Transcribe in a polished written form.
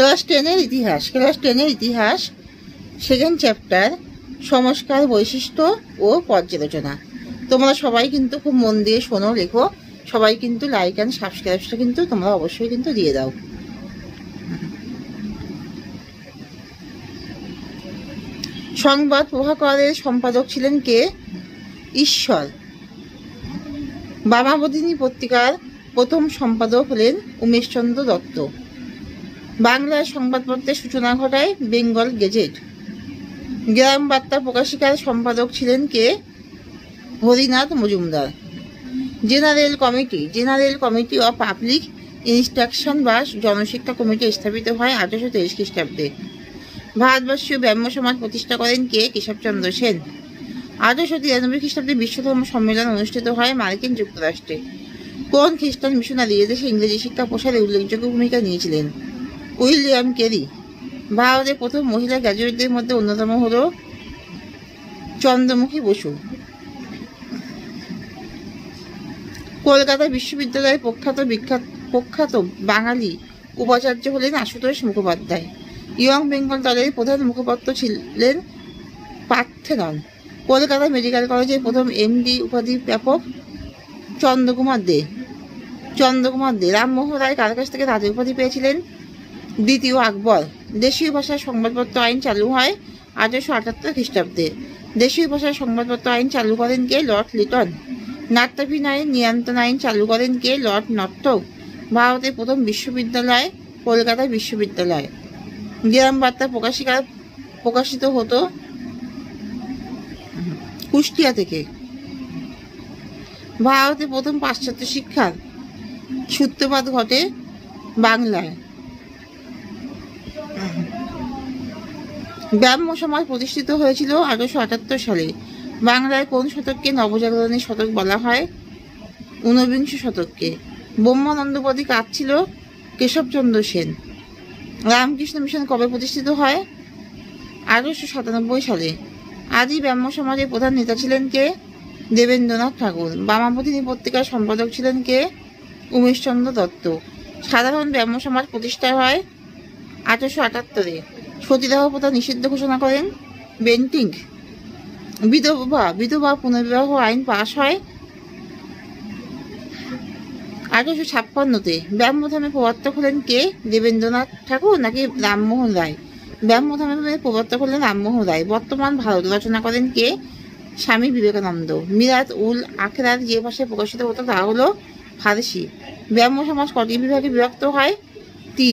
Class 10-এর ইতিহাস second chapter সংস্কার বৈশিষ্ট্য ও পর্যালোচনা। তোমরা সবাই কিন্তু খুব মন দিয়ে শোনো, লেখো। সবাই কিন্তু লাইক অ্যান্ড সাবস্ক্রাইবটা কিন্তু তোমরা অবশ্যই কিন্তু দিয়ে দাও। সংবাদ প্রভাকরের সম্পাদক ছিলেন কে? ঈশ্বর। বামাবধিনী পত্রিকার প্রথম সম্পাদক হলেন উমেশচন্দ্র দত্ত। বাংলার সংবাদপত্রের সূচনা ঘটায় বেঙ্গল গেজেট। গ্রাম বার্তা প্রকাশিকার সম্পাদক ছিলেন কে? Harinath Majumdar. General committee of public instruction বা জনশিক্ষা কমিটি স্থাপিত হয় 1823 খ্রিস্টাব্দে। ভারতবর্ষীয় ব্রাহ্ম সমাজ প্রতিষ্ঠা করেন কে? কেশবচন্দ্র সেন। 1893 খ্রিস্টাব্দে বিশ্বধর্ম সম্মেলন অনুষ্ঠিত হয় মার্কিন যুক্তরাষ্ট্রে। কোন খ্রিস্টান মিশনারি এদেশে ইংরেজি শিক্ষা প্রসারে উল্লেখযোগ্য ভূমিকা নিয়েছিলেন? William Carey. ভারতের প্রথম মহিলা গ্র্যাজুয়েটদের মধ্যে অন্যতম হল চন্দ্রমুখী বসু। কলকাতা বিশ্ববিদ্যালয়ের প্রখ্যাত বাঙালি উপাচার্য হলেন আশুতোষ মুখোপাধ্যায়। ইয়ং বেঙ্গল দলের প্রধান মুখপাত্র ছিলেন পার্থেনন। কলকাতা মেডিকেল কলেজের প্রথম MD উপাধি প্রাপক চন্দ্রকুমার দে। রামমোহন রায় কার কাছ থেকে রাজা উপাধি পেয়েছিলেন? দ্বিতীয় আকবর। দেশীয় ভাষার সংবাদপত্র আইন চালু হয় 1878 খ্রিস্টাব্দে। দেশীয় ভাষার সংবাদপত্র আইন চালু করেন কে? লর্ড লিটন। নাট্যাভিনয়ের নিয়ন্ত্রণ আইন চালু করেন কে? লর্ড নর্থক। ভারতের প্রথম বিশ্ববিদ্যালয় কলকাতা বিশ্ববিদ্যালয়। গ্রাম বার্তা প্রকাশিত হতো কুষ্টিয়া থেকে। ভারতের প্রথম পাশ্চাত্য শিক্ষার সূত্রপাত ঘটে বাংলায়। ব্রাহ্ম সমাজ প্রতিষ্ঠিত হয়েছিল 1878 সালে। বাংলায় কোন শতককে নবজাগরণের শতক বলা হয়? 19বিংশ শতককে। ব্রহ্মানন্দপদী কাজ ছিল কেশবচন্দ্র সেন। রামকৃষ্ণ মিশন কবে প্রতিষ্ঠিত হয়? 1897 সালে। আদি ব্রাহ্ম সমাজের প্রধান নেতা ছিলেন কে? দেবেন্দ্রনাথ ঠাকুর। বামাবধিনী পত্রিকার সম্পাদক ছিলেন কে? উমেশচন্দ্র দত্ত। সাধারণ ব্রাহ্ম সমাজ প্রতিষ্ঠা হয় 1878-এ। সতীদাহ প্রথা নিষিদ্ধ ঘোষণা করেন বেন্টিঙ্ক। বিধবা পুনর্বিবাহ আইন পাশ হয় 1856-তে। ব্রাহ্মধর্মের প্রবর্তক হলেন কে? দেবেন্দ্রনাথ ঠাকুর নাকি রামমোহন রায়? ব্রাহ্মধর্মের প্রবর্তক হলেন রামমোহন রায়। বর্তমান ভারত রচনা করেন কে? স্বামী বিবেকানন্দ। মিরাত উল আখরাত যে ভাষায় প্রকাশিত হতো তা হলো ফারসি। ব্রাহ্ম সমাজ কটি বিভাগে বিভক্ত হয়?